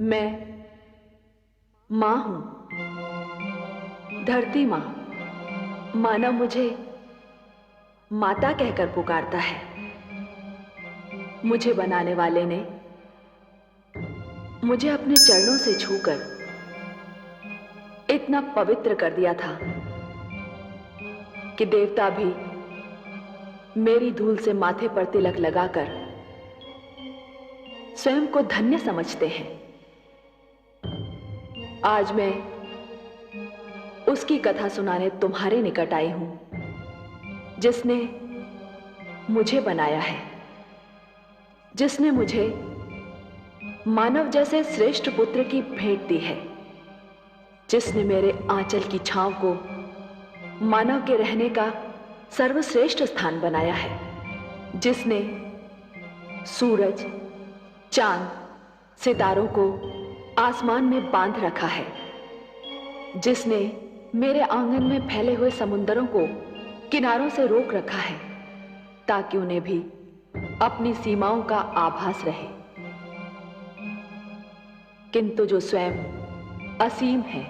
मैं मां हूं, धरती मां। मानव मुझे माता कहकर पुकारता है। मुझे बनाने वाले ने मुझे अपने चरणों से छूकर इतना पवित्र कर दिया था कि देवता भी मेरी धूल से माथे पर तिलक लगाकर स्वयं को धन्य समझते हैं। आज मैं उसकी कथा सुनाने तुम्हारे निकट आई हूं, जिसने मुझे बनाया है, जिसने मुझे मानव जैसे श्रेष्ठ पुत्र की भेंट दी है, जिसने मेरे आंचल की छांव को मानव के रहने का सर्वश्रेष्ठ स्थान बनाया है, जिसने सूरज, चांद, सितारों को आसमान में बांध रखा है, जिसने मेरे आंगन में फैले हुए समुंदरों को किनारों से रोक रखा है ताकि उन्हें भी अपनी सीमाओं का आभास रहे। किंतु जो स्वयं असीम है,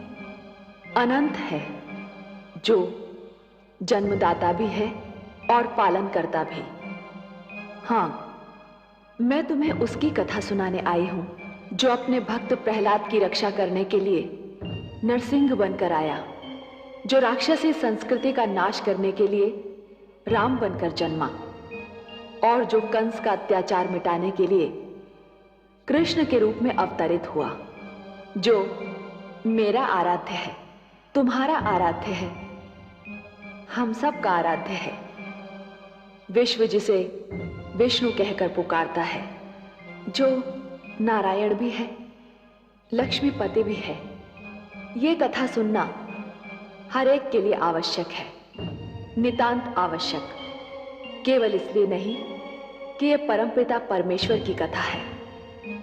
अनंत है, जो जन्मदाता भी है और पालन करता भी। हां, मैं तुम्हें उसकी कथा सुनाने आई हूं जो अपने भक्त प्रहलाद की रक्षा करने के लिए नरसिंह बनकर आया, जो राक्षसी संस्कृति का नाश करने के लिए राम बनकर जन्मा और जो कंस का अत्याचार मिटाने के लिए कृष्ण के रूप में अवतरित हुआ, जो मेरा आराध्य है, तुम्हारा आराध्य है, हम सब का आराध्य है। विश्व जिसे विष्णु कहकर पुकारता है, जो नारायण भी है, लक्ष्मीपति भी है। ये कथा सुनना हर एक के लिए आवश्यक है, नितांत आवश्यक। केवल इसलिए नहीं कि ये परमपिता परमेश्वर की कथा है,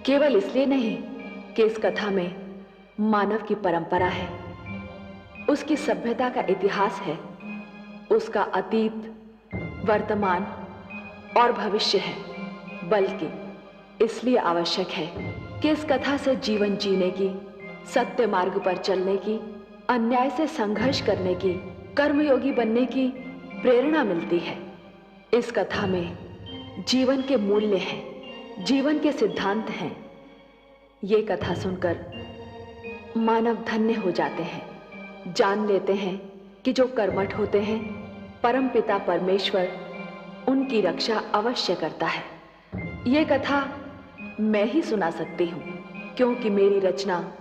केवल इसलिए नहीं कि इस कथा में मानव की परंपरा है, उसकी सभ्यता का इतिहास है, उसका अतीत, वर्तमान और भविष्य है, बल्कि इसलिए आवश्यक है कि इस कथा से जीवन जीने की, सत्य मार्ग पर चलने की, अन्याय से संघर्ष करने की, कर्मयोगी बनने की प्रेरणा मिलती है। इस कथा में जीवन के मूल्य हैं, जीवन के सिद्धांत हैं। ये कथा सुनकर मानव धन्य हो जाते हैं, जान लेते हैं कि जो कर्मठ होते हैं, परम पिता परमेश्वर उनकी रक्षा अवश्य करता है। ये कथा मैं ही सुना सकती हूँ, क्योंकि मेरी रचना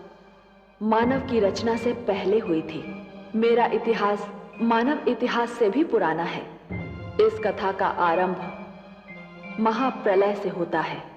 मानव की रचना से पहले हुई थी। मेरा इतिहास मानव इतिहास से भी पुराना है। इस कथा का आरंभ महाप्रलय से होता है।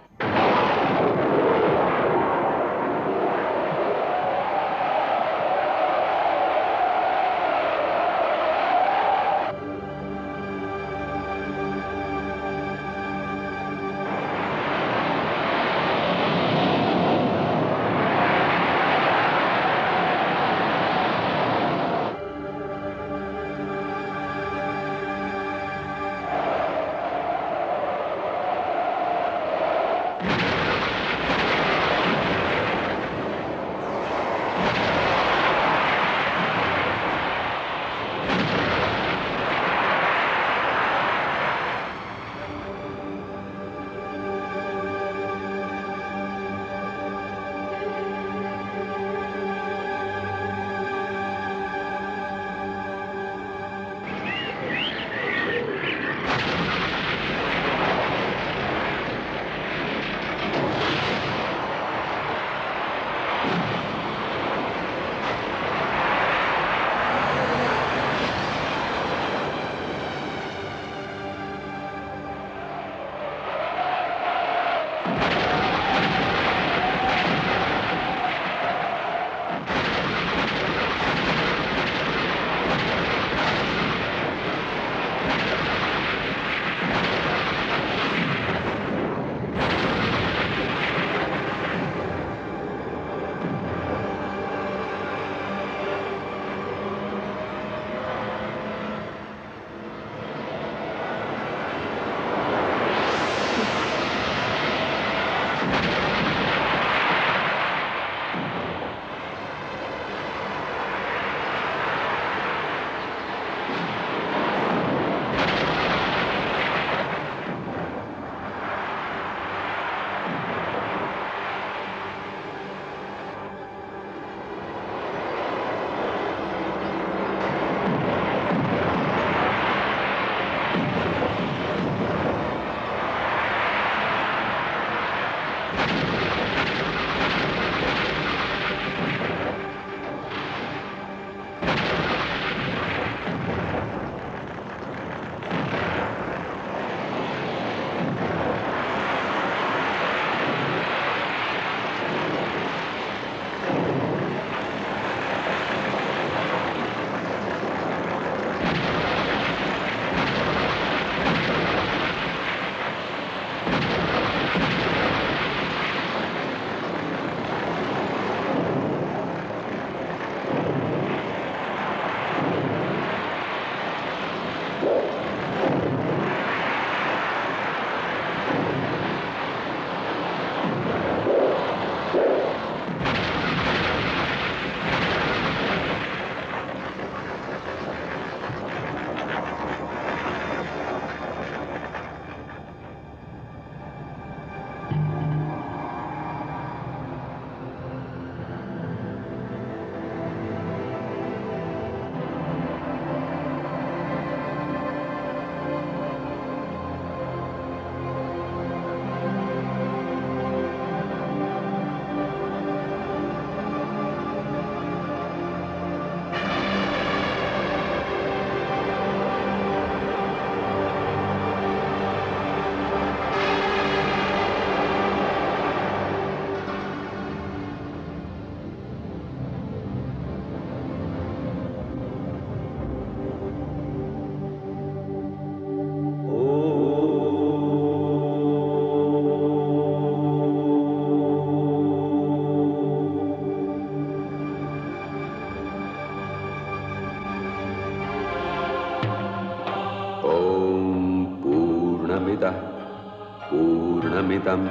पूर्णमदम्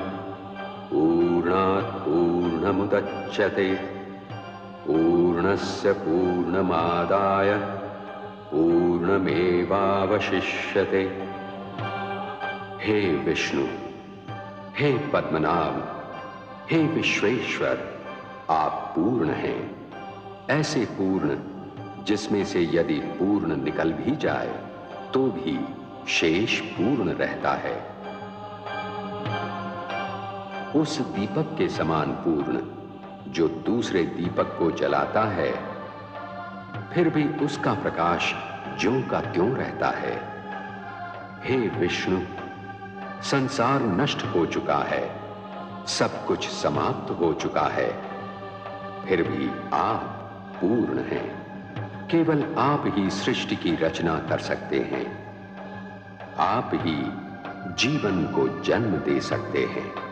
पूर्णात् पूर्णमुदच्यते पूर्णस्य पूर्णमादाय पूर्णमेवावशिष्यते। हे विष्णु, हे पद्मनाभ, हे विश्वेश्वर, आप पूर्ण हैं, ऐसे पूर्ण जिसमें से यदि पूर्ण निकल भी जाए तो भी शेष पूर्ण रहता है। उस दीपक के समान पूर्ण जो दूसरे दीपक को जलाता है, फिर भी उसका प्रकाश ज्यों का त्यों रहता है। हे विष्णु, संसार नष्ट हो चुका है, सब कुछ समाप्त हो चुका है, फिर भी आप पूर्ण हैं। केवल आप ही सृष्टि की रचना कर सकते हैं, आप ही जीवन को जन्म दे सकते हैं।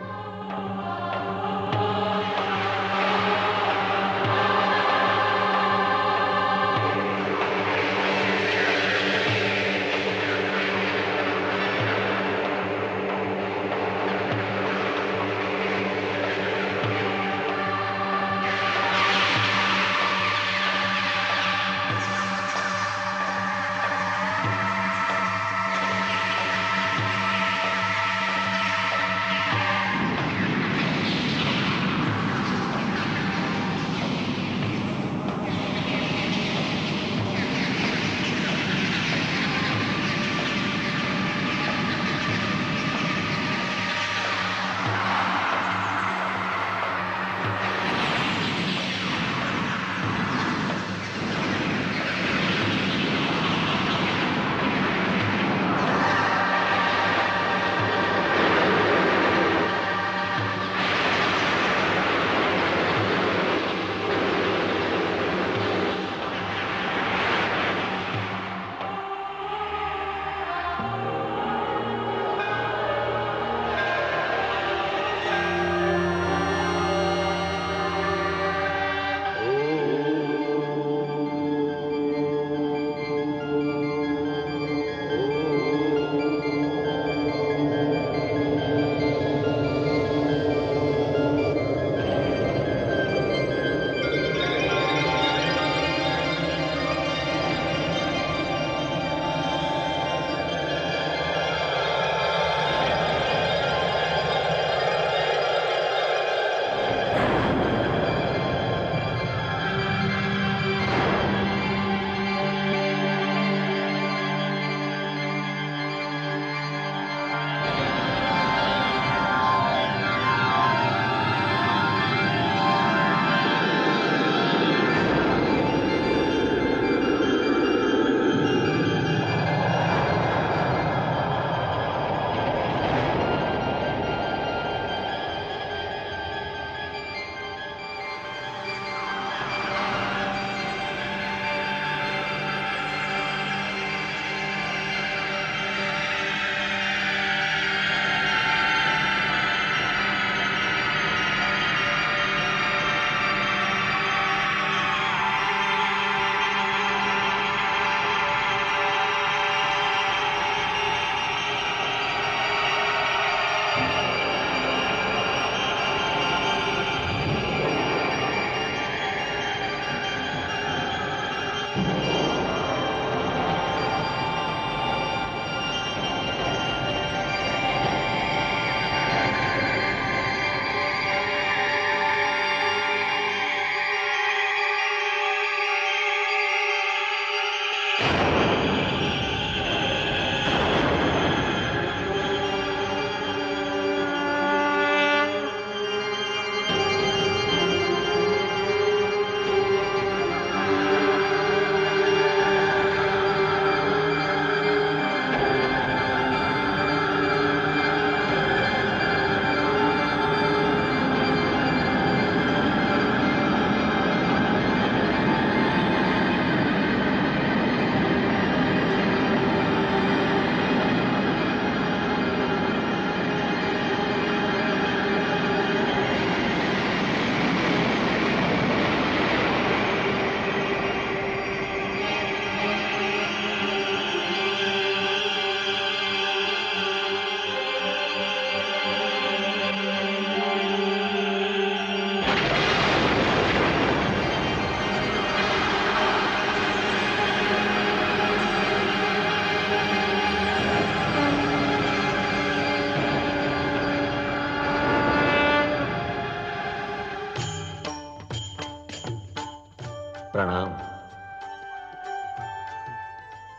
प्रणाम।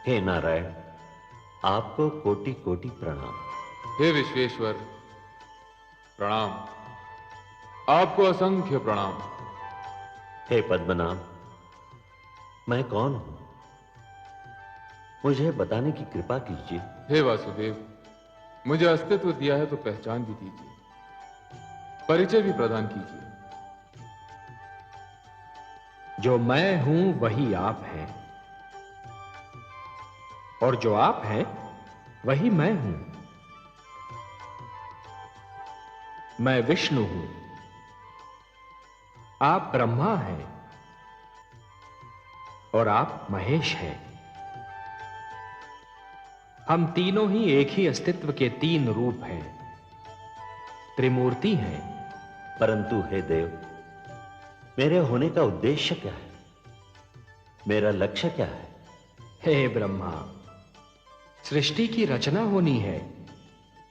हे नारायण, आपको कोटि कोटि प्रणाम। हे विश्वेश्वर, प्रणाम। आपको असंख्य प्रणाम। हे पद्मनाभ, मैं कौन हूं, मुझे बताने की कृपा कीजिए। हे वासुदेव, मुझे अस्तित्व दिया है तो पहचान भी दीजिए, परिचय भी प्रदान कीजिए। जो मैं हूं वही आप हैं, और जो आप हैं वही मैं हूं। मैं विष्णु हूं, आप ब्रह्मा हैं, और आप महेश हैं। हम तीनों ही एक ही अस्तित्व के तीन रूप हैं, त्रिमूर्ति हैं। परंतु हे देव, मेरे होने का उद्देश्य क्या है, मेरा लक्ष्य क्या है? हे ब्रह्मा, सृष्टि की रचना होनी है,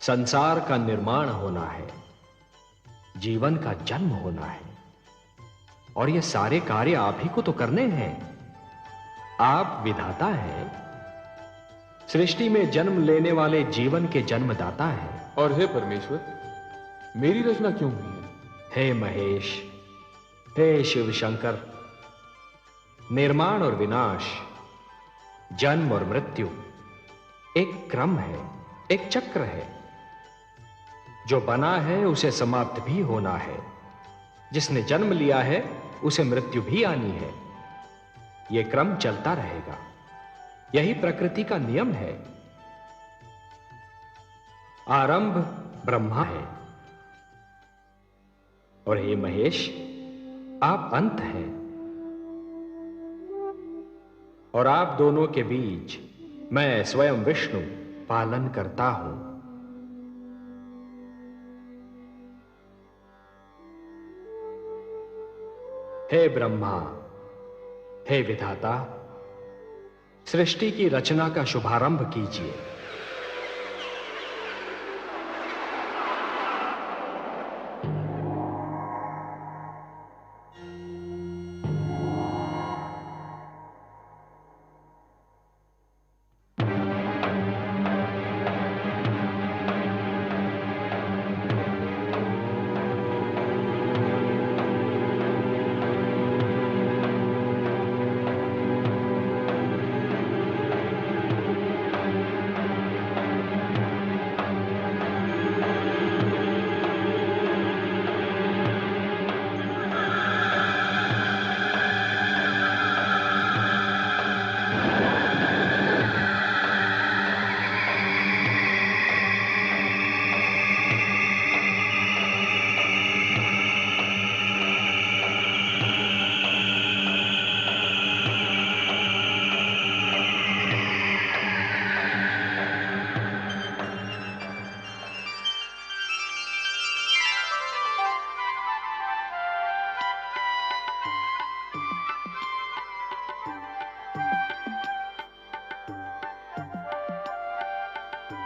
संसार का निर्माण होना है, जीवन का जन्म होना है, और ये सारे कार्य आप ही को तो करने हैं। आप विधाता हैं, सृष्टि में जन्म लेने वाले जीवन के जन्मदाता हैं। और हे परमेश्वर, मेरी रचना क्यों हुई है? हे महेश, हे शिव शंकर, निर्माण और विनाश, जन्म और मृत्यु एक क्रम है, एक चक्र है। जो बना है उसे समाप्त भी होना है, जिसने जन्म लिया है उसे मृत्यु भी आनी है। यह क्रम चलता रहेगा, यही प्रकृति का नियम है। आरंभ ब्रह्मा है, और हे महेश, आप अंत हैं, और आप दोनों के बीच मैं स्वयं विष्णु पालन करता हूं। हे ब्रह्मा, हे विधाता, सृष्टि की रचना का शुभारंभ कीजिए।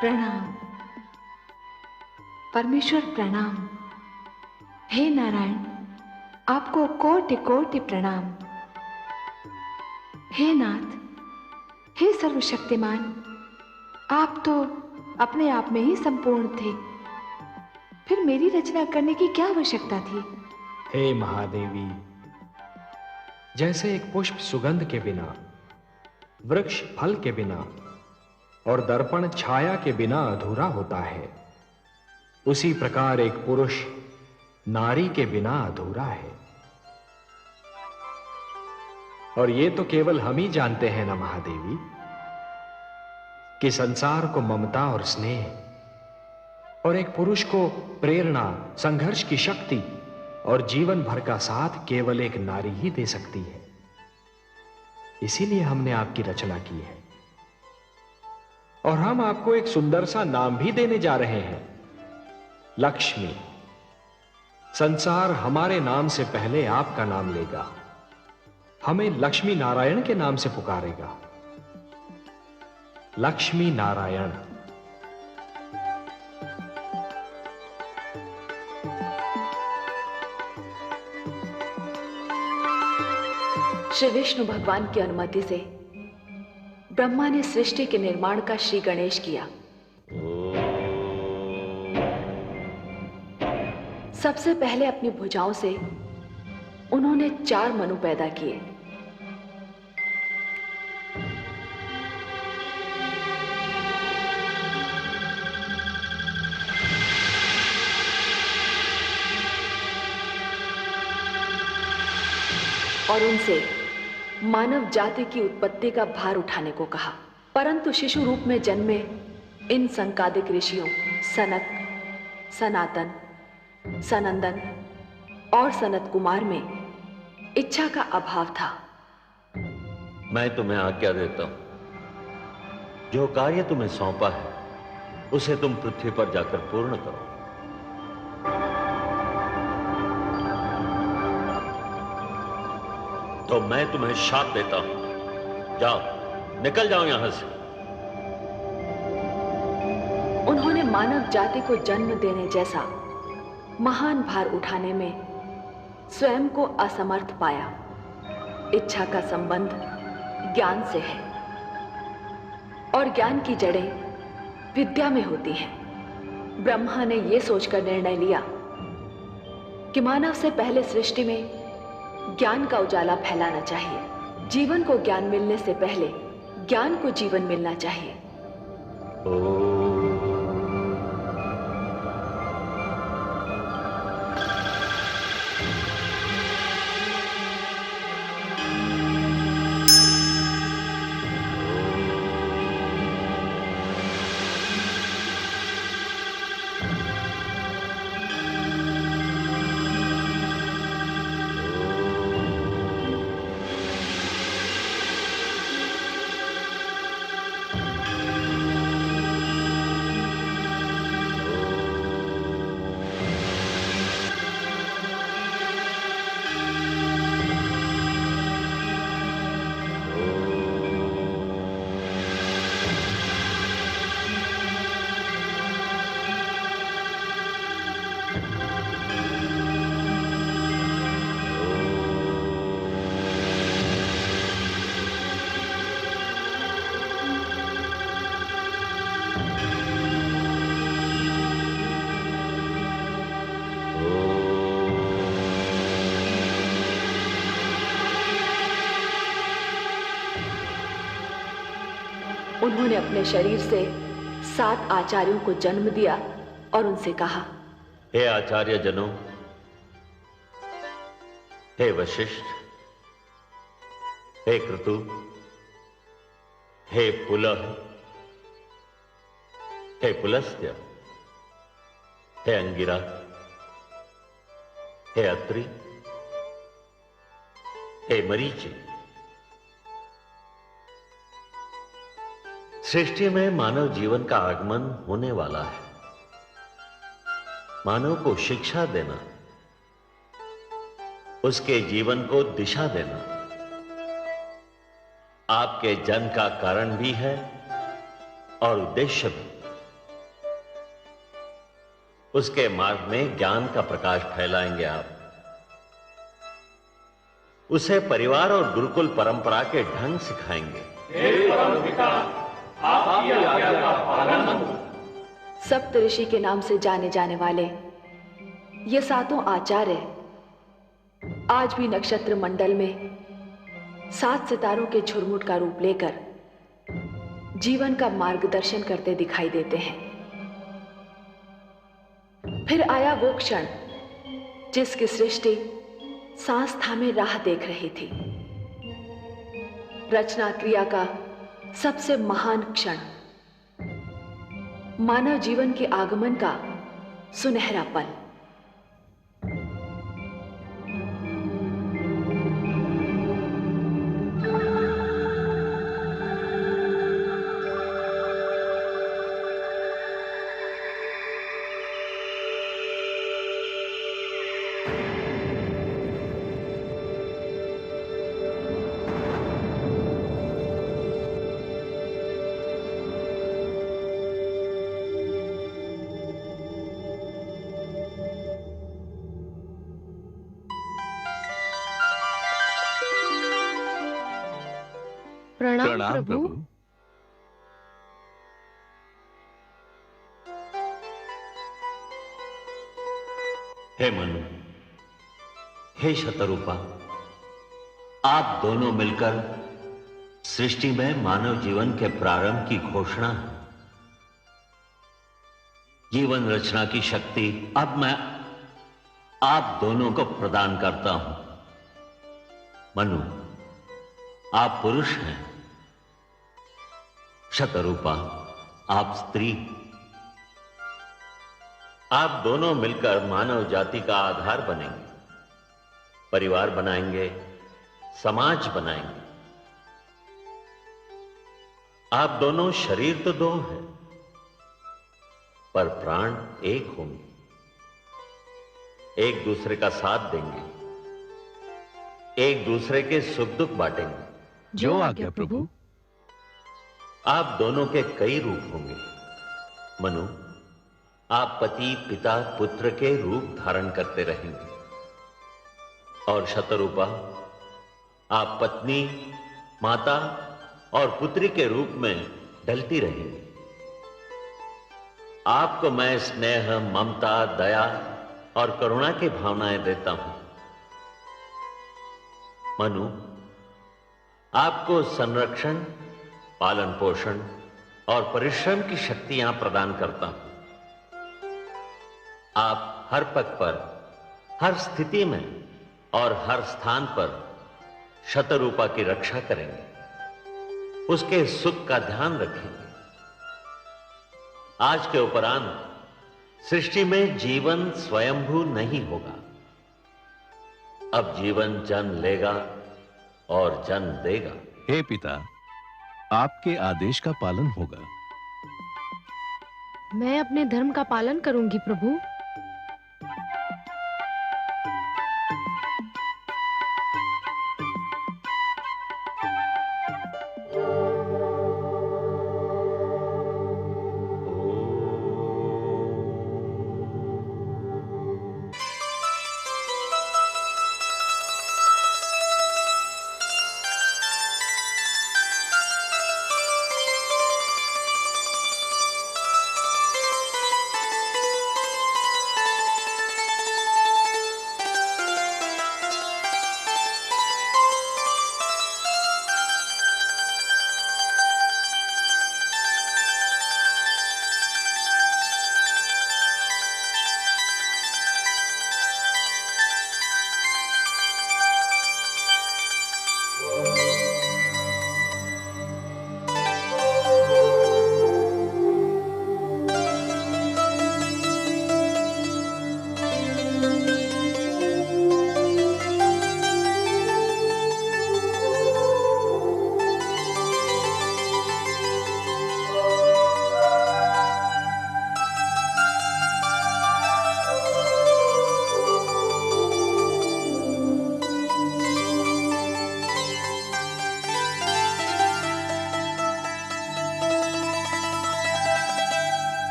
प्रणाम परमेश्वर, प्रणाम। हे नारायण, आपको कोटि कोटि प्रणाम। हे नाथ, हे सर्वशक्तिमान, आप तो अपने आप में ही संपूर्ण थे, फिर मेरी रचना करने की क्या आवश्यकता थी? हे महादेवी, जैसे एक पुष्प सुगंध के बिना, वृक्ष फल के बिना और दर्पण छाया के बिना अधूरा होता है, उसी प्रकार एक पुरुष नारी के बिना अधूरा है। और ये तो केवल हम ही जानते हैं ना महादेवी, कि संसार को ममता और स्नेह और एक पुरुष को प्रेरणा, संघर्ष की शक्ति और जीवन भर का साथ केवल एक नारी ही दे सकती है। इसीलिए हमने आपकी रचना की है, और हम आपको एक सुंदर सा नाम भी देने जा रहे हैं, लक्ष्मी। संसार हमारे नाम से पहले आपका नाम लेगा, हमें लक्ष्मी नारायण के नाम से पुकारेगा। लक्ष्मी नारायण। श्री विष्णु भगवान की अनुमति से ब्रह्मा ने सृष्टि के निर्माण का श्री गणेश किया। सबसे पहले अपनी भुजाओं से उन्होंने 4 मनु पैदा किए। और उनसे मानव जाति की उत्पत्ति का भार उठाने को कहा। परंतु शिशु रूप में जन्मे इन संकादिक ऋषियों सनक, सनातन, सनंदन और सनत कुमार में इच्छा का अभाव था। मैं तुम्हें आज्ञा देता हूं, जो कार्य तुम्हें सौंपा है उसे तुम पृथ्वी पर जाकर पूर्ण करो। तो मैं तुम्हें शाप देता हूं, जाओ, निकल जाओ यहां से। उन्होंने मानव जाति को जन्म देने जैसा महान भार उठाने में स्वयं को असमर्थ पाया। इच्छा का संबंध ज्ञान से है और ज्ञान की जड़ें विद्या में होती हैं। ब्रह्मा ने यह सोचकर निर्णय लिया कि मानव से पहले सृष्टि में ज्ञान का उजाला फैलाना चाहिए। जीवन को ज्ञान मिलने से पहले ज्ञान को जीवन मिलना चाहिए। उन्होंने अपने शरीर से 7 आचार्यों को जन्म दिया और उनसे कहा, हे आचार्य जनों, हे वशिष्ठ, हे क्रतु, हे पुलह, हे पुलस्त्य, हे अंगिरा, हे अत्रि, हे मरीचि। सृष्टि में मानव जीवन का आगमन होने वाला है। मानव को शिक्षा देना, उसके जीवन को दिशा देना आपके जन्म का कारण भी है और उद्देश्य भी। उसके मार्ग में ज्ञान का प्रकाश फैलाएंगे आप। उसे परिवार और गुरुकुल परंपरा के ढंग सिखाएंगे। सप्तऋषि के नाम से जाने जाने वाले ये 7 आचार्य आज भी नक्षत्र मंडल में 7 सितारों के झुरमुट का रूप लेकर जीवन का मार्गदर्शन करते दिखाई देते हैं। फिर आया वो क्षण जिसकी सृष्टि सांस थामे राह देख रही थी। रचना क्रिया का सबसे महान क्षण, मानव जीवन के आगमन का सुनहरा पल। प्रणाम प्रभु। हे मनु, हे शतरूपा, आप दोनों मिलकर सृष्टि में मानव जीवन के प्रारंभ की घोषणा है। जीवन रचना की शक्ति अब मैं आप दोनों को प्रदान करता हूं। मनु, आप पुरुष हैं, शतरूपा आप स्त्री। आप दोनों मिलकर मानव जाति का आधार बनेंगे, परिवार बनाएंगे, समाज बनाएंगे। आप दोनों शरीर तो दो हैं, पर प्राण एक होंगे, एक दूसरे का साथ देंगे, एक दूसरे के सुख दुख बांटेंगे। जो आज्ञा प्रभु। आप दोनों के कई रूप होंगे। मनु, आप पति पिता पुत्र के रूप धारण करते रहेंगे, और शतरूपा आप पत्नी माता और पुत्री के रूप में ढलती रहेंगी। आपको मैं स्नेह ममता दया और करुणा की भावनाएं देता हूं। मनु, आपको संरक्षण पालन पोषण और परिश्रम की शक्तियां प्रदान करता हूं। आप हर पग पर, हर स्थिति में और हर स्थान पर शतरूपा की रक्षा करेंगे, उसके सुख का ध्यान रखेंगे। आज के उपरांत सृष्टि में जीवन स्वयंभू नहीं होगा। अब जीवन जन्म लेगा और जन्म देगा। हे पिता, आपके आदेश का पालन होगा। मैं अपने धर्म का पालन करूंगी प्रभु।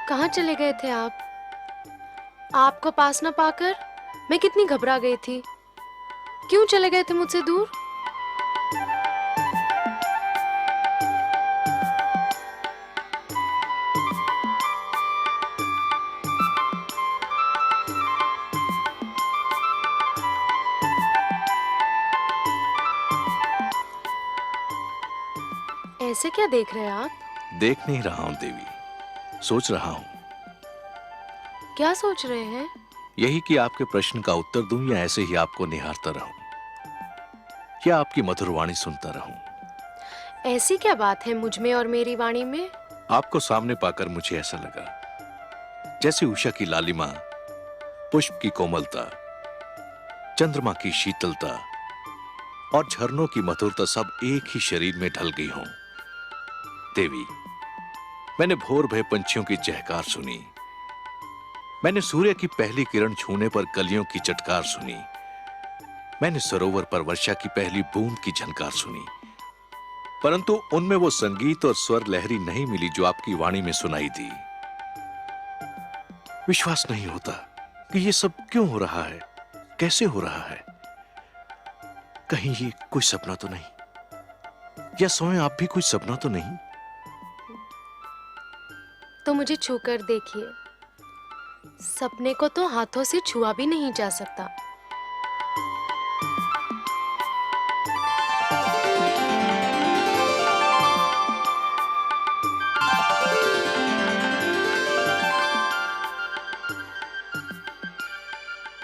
कहाँ चले गए थे आप? आपको पास न पाकर मैं कितनी घबरा गई थी। क्यों चले गए थे मुझसे दूर? ऐसे क्या देख रहे हैं आप? देख नहीं रहा हूं देवी, सोच रहा हूं। क्या सोच रहे हैं? यही कि आपके प्रश्न का उत्तर दूं या ऐसे ही आपको निहारता रहूं, या आपकी मधुर वाणी सुनता रहूं। ऐसी क्या बात है मुझ में और मेरी वाणी में आपको सामने पाकर मुझे ऐसा लगा जैसे उषा की लालिमा, पुष्प की कोमलता, चंद्रमा की शीतलता और झरनों की मधुरता सब एक ही शरीर में ढल गई हों। देवी, मैंने भोर भय पंछियों की चहकार सुनी, मैंने सूर्य की पहली किरण छूने पर कलियों की चटकार सुनी, मैंने सरोवर पर वर्षा की पहली बूंद की झनकार सुनी, परंतु उनमें वो संगीत और स्वर लहरी नहीं मिली जो आपकी वाणी में सुनाई दी। विश्वास नहीं होता कि ये सब क्यों हो रहा है, कैसे हो रहा है। कहीं ये कोई सपना तो नहीं, या स्वयं आप भी कोई सपना तो नहीं? तो मुझे छूकर देखिए, सपने को तो हाथों से छुआ भी नहीं जा सकता।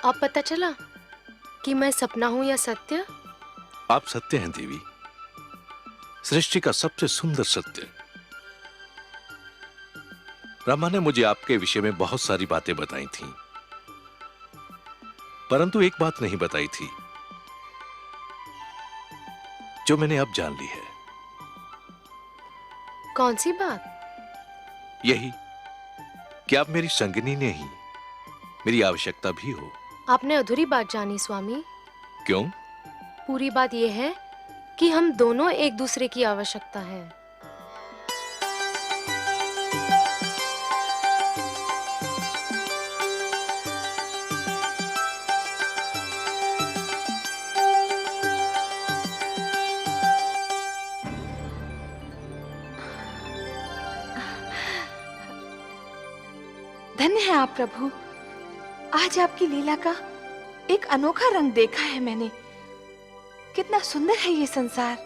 अब पता चला कि मैं सपना हूं या सत्य? आप सत्य हैं देवी, सृष्टि का सबसे सुंदर सत्य। ब्रह्मा ने मुझे आपके विषय में बहुत सारी बातें बताई थीं, परंतु एक बात नहीं बताई थी जो मैंने अब जान ली है। कौन सी बात? यही कि आप मेरी संगिनी नहीं, मेरी आवश्यकता भी हो। आपने अधूरी बात जानी स्वामी। क्यों? पूरी बात यह है कि हम दोनों एक दूसरे की आवश्यकता है। धन्य है आप प्रभु, आज आपकी लीला का एक अनोखा रंग देखा है मैंने। कितना सुंदर है ये संसार,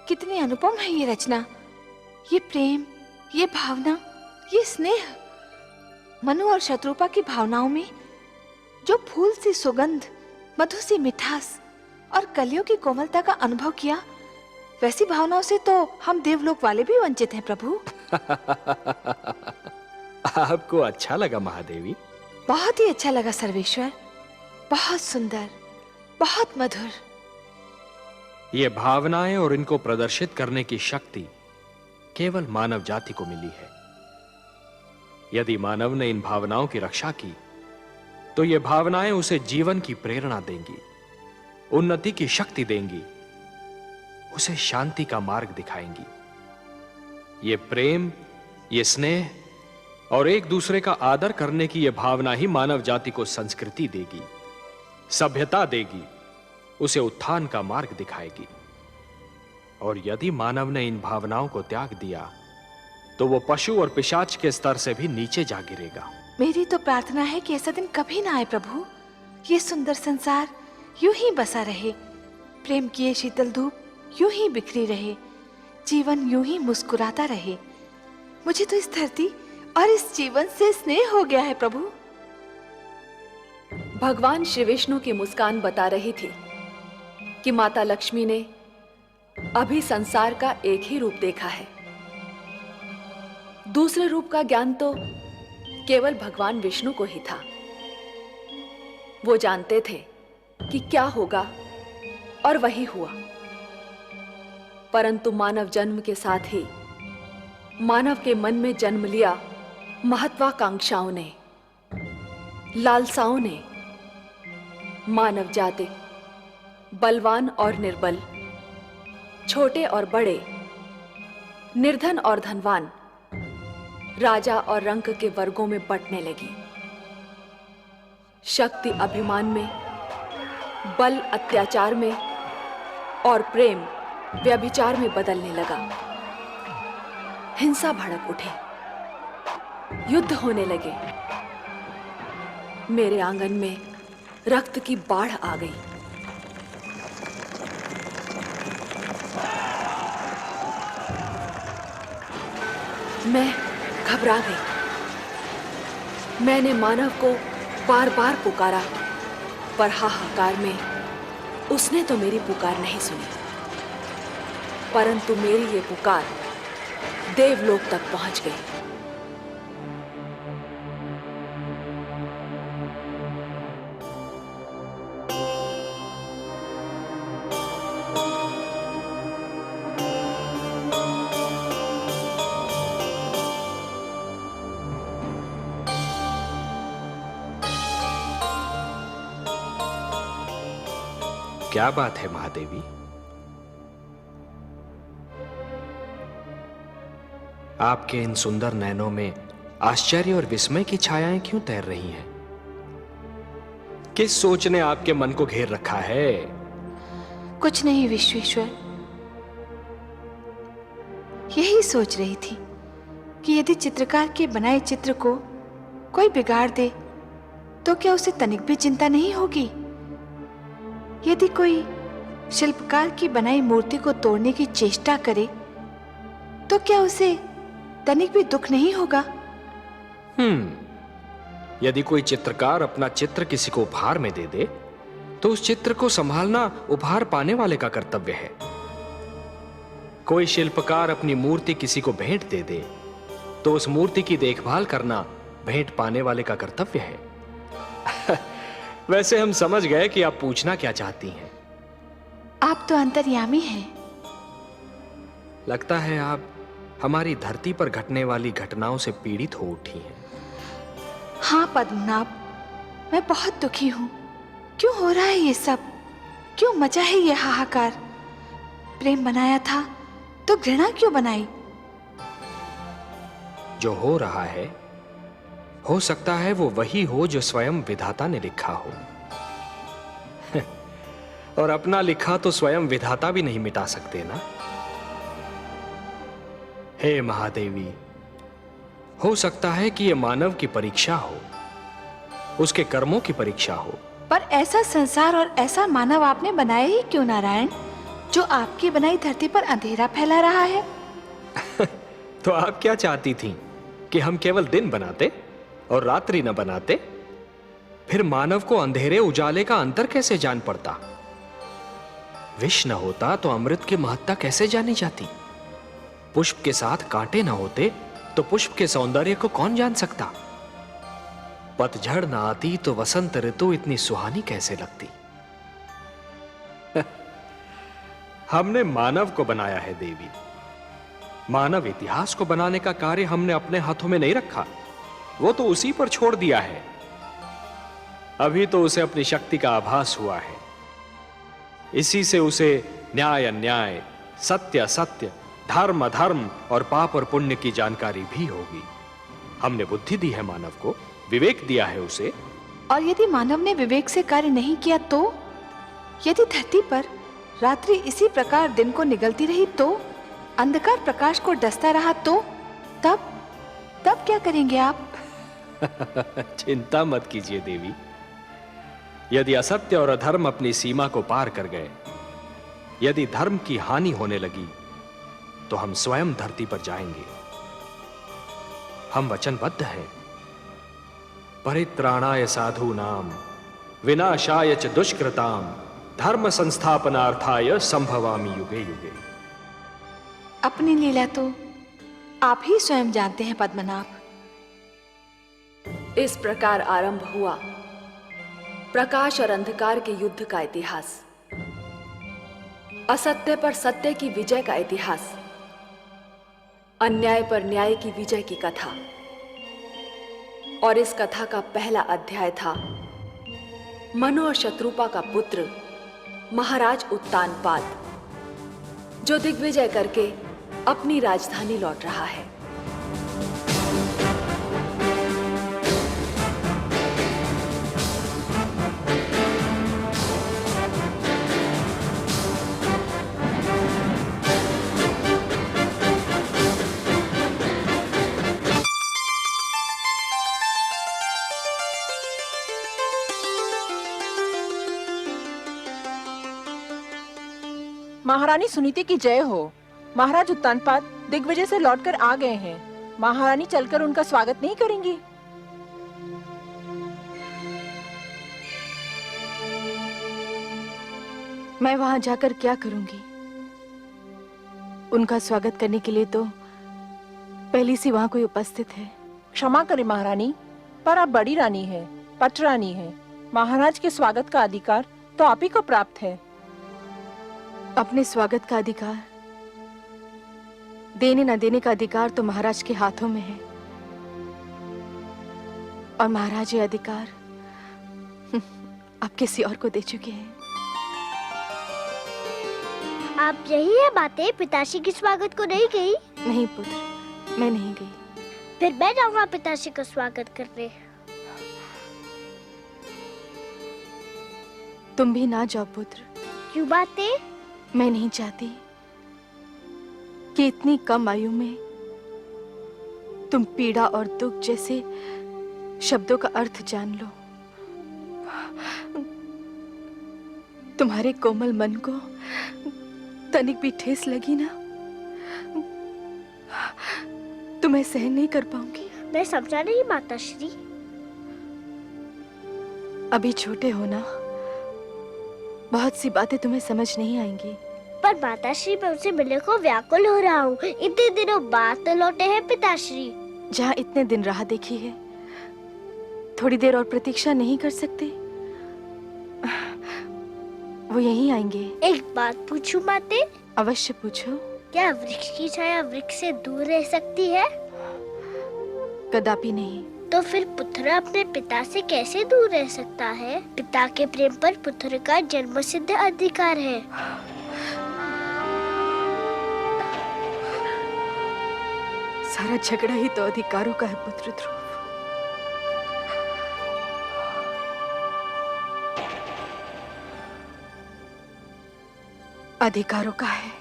कितनी अनुपम है ये रचना, ये प्रेम, ये भावना, ये स्नेह। मनु और शत्रुपा की भावनाओं में जो फूल सी सुगंध, मधु सी मिठास और कलियों की कोमलता का अनुभव किया, वैसी भावनाओं से तो हम देवलोक वाले भी वंचित हैं प्रभु। आपको अच्छा लगा महादेवी? बहुत ही अच्छा लगा सर्वेश्वर, बहुत सुंदर, बहुत मधुर। ये भावनाएं और इनको प्रदर्शित करने की शक्ति केवल मानव जाति को मिली है। यदि मानव ने इन भावनाओं की रक्षा की तो ये भावनाएं उसे जीवन की प्रेरणा देंगी, उन्नति की शक्ति देंगी, उसे शांति का मार्ग दिखाएंगी। ये प्रेम, ये स्नेह और एक दूसरे का आदर करने की यह भावना ही मानव जाति को संस्कृति देगी, सभ्यता देगी, उसे उत्थान का मार्ग दिखाएगी। और यदि मानव ने इन भावनाओं को त्याग दिया तो वो पशु और पिशाच के स्तर से भी नीचे जा गिरेगा। मेरी तो प्रार्थना है कि ऐसा दिन कभी ना आए प्रभु। ये सुंदर संसार यूं ही बसा रहे, प्रेम की ये शीतल धूप यूं ही बिखरी रहे, जीवन यूं ही मुस्कुराता रहे। मुझे तो इस धरती और इस जीवन से स्नेह हो गया है प्रभु। भगवान श्री विष्णु की मुस्कान बता रही थी कि माता लक्ष्मी ने अभी संसार का एक ही रूप देखा है, दूसरे रूप का ज्ञान तो केवल भगवान विष्णु को ही था। वो जानते थे कि क्या होगा और वही हुआ, परंतु मानव जन्म के साथ ही मानव के मन में जन्म लिया महत्वाकांक्षाओं ने, लालसाओं ने। मानव जाति बलवान और निर्बल, छोटे और बड़े, निर्धन और धनवान, राजा और रंक के वर्गों में बंटने लगी। शक्ति अभिमान में, बल अत्याचार में और प्रेम व्यभिचार में बदलने लगा। हिंसा भड़क उठी, युद्ध होने लगे। मेरे आंगन में रक्त की बाढ़ आ गई। मैं घबरा गई। मैंने मानव को बार बार पुकारा, पर हाहाकार में उसने तो मेरी पुकार नहीं सुनी। परंतु मेरी ये पुकार देवलोक तक पहुंच गई। क्या बात है महादेवी? आपके इन सुंदर नैनों में आश्चर्य और विस्मय की छायाएं क्यों तैर रही हैं? किस सोच ने आपके मन को घेर रखा है? कुछ नहीं विश्वेश्वर, यही सोच रही थी कि यदि चित्रकार के बनाए चित्र को कोई बिगाड़ दे तो क्या उसे तनिक भी चिंता नहीं होगी? यदि कोई शिल्पकार की बनाई मूर्ति को तोड़ने की चेष्टा करे तो क्या उसे तनिक भी दुख नहीं होगा? यदि कोई चित्रकार अपना चित्र किसी को उपहार में दे दे तो उस चित्र को संभालना उपहार पाने वाले का कर्तव्य है। कोई शिल्पकार अपनी मूर्ति किसी को भेंट दे दे तो उस मूर्ति की देखभाल करना भेंट पाने वाले का कर्तव्य है। वैसे हम समझ गए कि आप पूछना क्या चाहती हैं। आप तो अंतर्यामी हैं। लगता है आप हमारी धरती पर घटने वाली घटनाओं से पीड़ित हो उठी हैं। हाँ पद्मनाभ, मैं बहुत दुखी हूँ। क्यों हो रहा है ये सब? क्यों मचा है ये हाहाकार? प्रेम बनाया था तो घृणा क्यों बनाई? जो हो रहा है हो सकता है वो वही हो जो स्वयं विधाता ने लिखा हो। और अपना लिखा तो स्वयं विधाता भी नहीं मिटा सकते ना। हे महादेवी, हो सकता है कि यह मानव की परीक्षा हो, उसके कर्मों की परीक्षा हो। पर ऐसा संसार और ऐसा मानव आपने बनाया ही क्यों नारायण, जो आपकी बनाई धरती पर अंधेरा फैला रहा है? तो आप क्या चाहती थीं कि हम केवल दिन बनाते और रात्रि न बनाते? फिर मानव को अंधेरे उजाले का अंतर कैसे जान पड़ता? विष न होता तो अमृत की महत्ता कैसे जानी जाती? पुष्प के साथ कांटे न होते तो पुष्प के सौंदर्य को कौन जान सकता? पतझड़ न आती तो वसंत ऋतु इतनी सुहानी कैसे लगती? हमने मानव को बनाया है देवी। मानव इतिहास को बनाने का कार्य हमने अपने हाथों में नहीं रखा, वो तो उसी पर छोड़ दिया है। अभी तो उसे अपनी शक्ति का आभास हुआ है। इसी से उसे न्याय अन्याय, सत्य असत्य, धर्म अधर्म और पाप और पुण्य की जानकारी भी होगी। हमने बुद्धि दी है मानव को, विवेक दिया है उसे। और यदि मानव ने विवेक से कार्य नहीं किया तो? यदि धरती पर रात्रि इसी प्रकार दिन को निगलती रही तो? अंधकार प्रकाश को डसता रहा तो? तब क्या करेंगे आप? चिंता मत कीजिए देवी। यदि असत्य और अधर्म अपनी सीमा को पार कर गए, यदि धर्म की हानि होने लगी, तो हम स्वयं धरती पर जाएंगे। हम वचनबद्ध हैं। परित्राणाय साधूनां विनाशाय च दुष्कृतां धर्म संस्थापनार्थाय संभवामि युगे युगे। अपनी लीला तो आप ही स्वयं जानते हैं पद्मनाभ। इस प्रकार आरंभ हुआ प्रकाश और अंधकार के युद्ध का इतिहास, असत्य पर सत्य की विजय का इतिहास, अन्याय पर न्याय की विजय की कथा। और इस कथा का पहला अध्याय था मनु और शत्रुपा का पुत्र महाराज उत्तानपाद, जो दिग्विजय करके अपनी राजधानी लौट रहा है। महारानी सुनीति की जय हो। महाराज उत्तानपाद दिग्विजय से लौटकर आ गए हैं। महारानी चलकर उनका स्वागत नहीं करेंगी? मैं वहां जाकर क्या करूंगी? उनका स्वागत करने के लिए तो पहली सी वहाँ कोई उपस्थित है? क्षमा करें महारानी, पर आप बड़ी रानी हैं, पटरानी हैं। महाराज के स्वागत का अधिकार तो आप ही को प्राप्त है। अपने स्वागत का अधिकार, देने न देने का अधिकार तो महाराज के हाथों में है। और महाराज ये अधिकार आप किसी और को दे चुके हैं। आप यही है बातें पिताश्री के स्वागत को नहीं गई? नहीं पुत्र, मैं नहीं गई। फिर मैं जाऊंगा पिताश्री का स्वागत करने। तुम भी ना जाओ पुत्र। क्यों बातें? मैं नहीं चाहती कि इतनी कम आयु में तुम पीड़ा और दुख जैसे शब्दों का अर्थ जान लो। तुम्हारे कोमल मन को तनिक भी ठेस लगी ना, तो मैं सहन नहीं कर पाऊंगी। मैं समझा नहीं माताश्री। अभी छोटे हो ना, बहुत सी बातें तुम्हें समझ नहीं आएंगी। पर माताश्री मैं उनसे मिलने को व्याकुल हो रहा हूँ। इतने दिनों बाद तो लौटे हैं पिताश्री। जहाँ इतने दिन राह देखी है, थोड़ी देर और प्रतीक्षा नहीं कर सकते? वो यहीं आएंगे। एक बात पूछूं माते? अवश्य पूछो। क्या वृक्ष की छाया वृक्ष से दूर रह सकती है? कदापि नहीं। तो फिर पुत्र अपने पिता से कैसे दूर रह सकता है? पिता के प्रेम पर पुत्र का जन्मसिद्ध अधिकार है। सारा झगड़ा ही तो अधिकारों का है पुत्र ध्रुव। अधिकारों का है।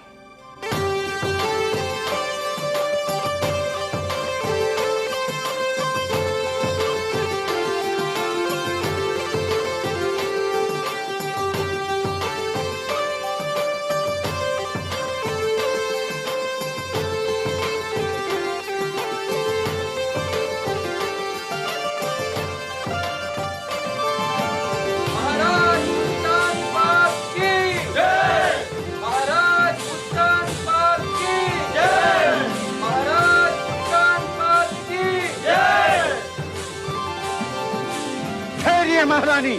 महारानी,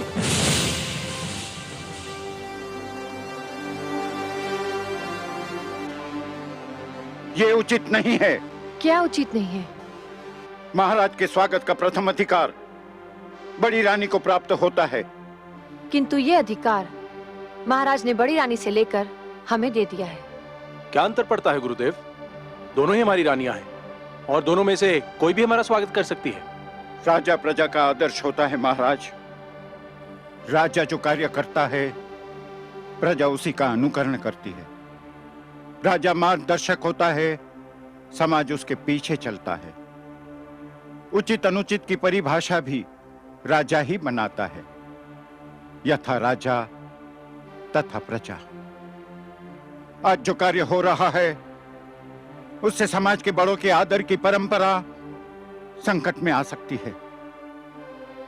ये उचित नहीं है। क्या उचित नहीं है? महाराज के स्वागत का प्रथम अधिकार बड़ी रानी को प्राप्त होता है। किंतु ये अधिकार महाराज ने बड़ी रानी से लेकर हमें दे दिया है। क्या अंतर पड़ता है गुरुदेव? दोनों ही हमारी रानियां हैं और दोनों में से कोई भी हमारा स्वागत कर सकती है। राजा प्रजा का आदर्श होता है महाराज। राजा जो कार्य करता है, प्रजा उसी का अनुकरण करती है। राजा मार्गदर्शक होता है, समाज उसके पीछे चलता है। उचित अनुचित की परिभाषा भी राजा ही बनाता है। यथा राजा तथा प्रजा। आज जो कार्य हो रहा है, उससे समाज के बड़ों के आदर की परंपरा संकट में आ सकती है।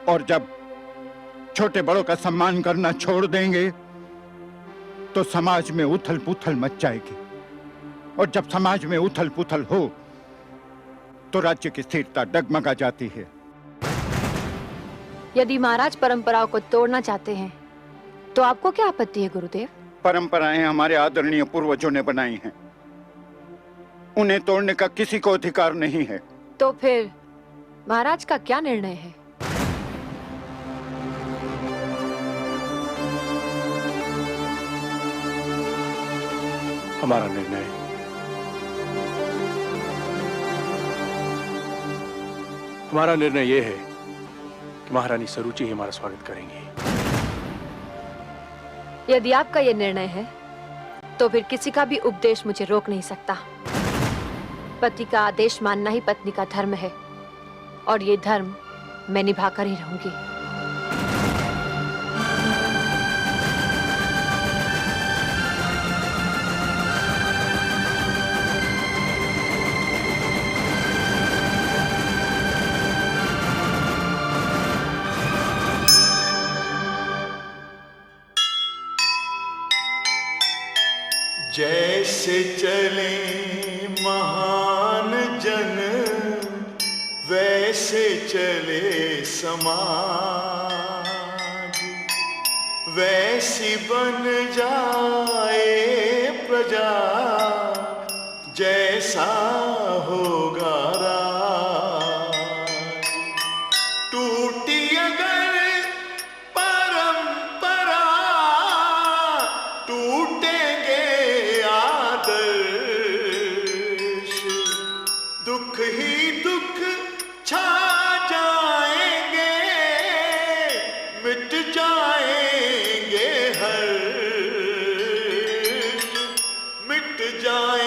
और जब छोटे बड़ों का सम्मान करना छोड़ देंगे, तो समाज में उथल पुथल मच जाएगी। और जब समाज में उथल पुथल हो, तो राज्य की स्थिरता डगमगा जाती है। यदि महाराज परंपराओं को तोड़ना चाहते हैं, तो आपको क्या आपत्ति है गुरुदेव? परंपराएं हमारे आदरणीय पूर्वजों ने बनाई हैं। उन्हें तोड़ने का किसी को अधिकार नहीं है। तो फिर महाराज का क्या निर्णय है? हमारा निर्णय यह है कि महारानी सरुचि ही हमारा स्वागत करेंगी। यदि आपका यह निर्णय है, तो फिर किसी का भी उपदेश मुझे रोक नहीं सकता। पति का आदेश मानना ही पत्नी का धर्म है, और ये धर्म मैं निभाकर ही रहूंगी। जैसे चले महान जन वैसे चले समाज, वैसी बन जाए प्रजा जैसा होगा राज। टूटी अगर परंपरा टूटेंगे आदर्श, दुख ही दुख छा जाएंगे, मिट जाएंगे हर्ष, मिट जाए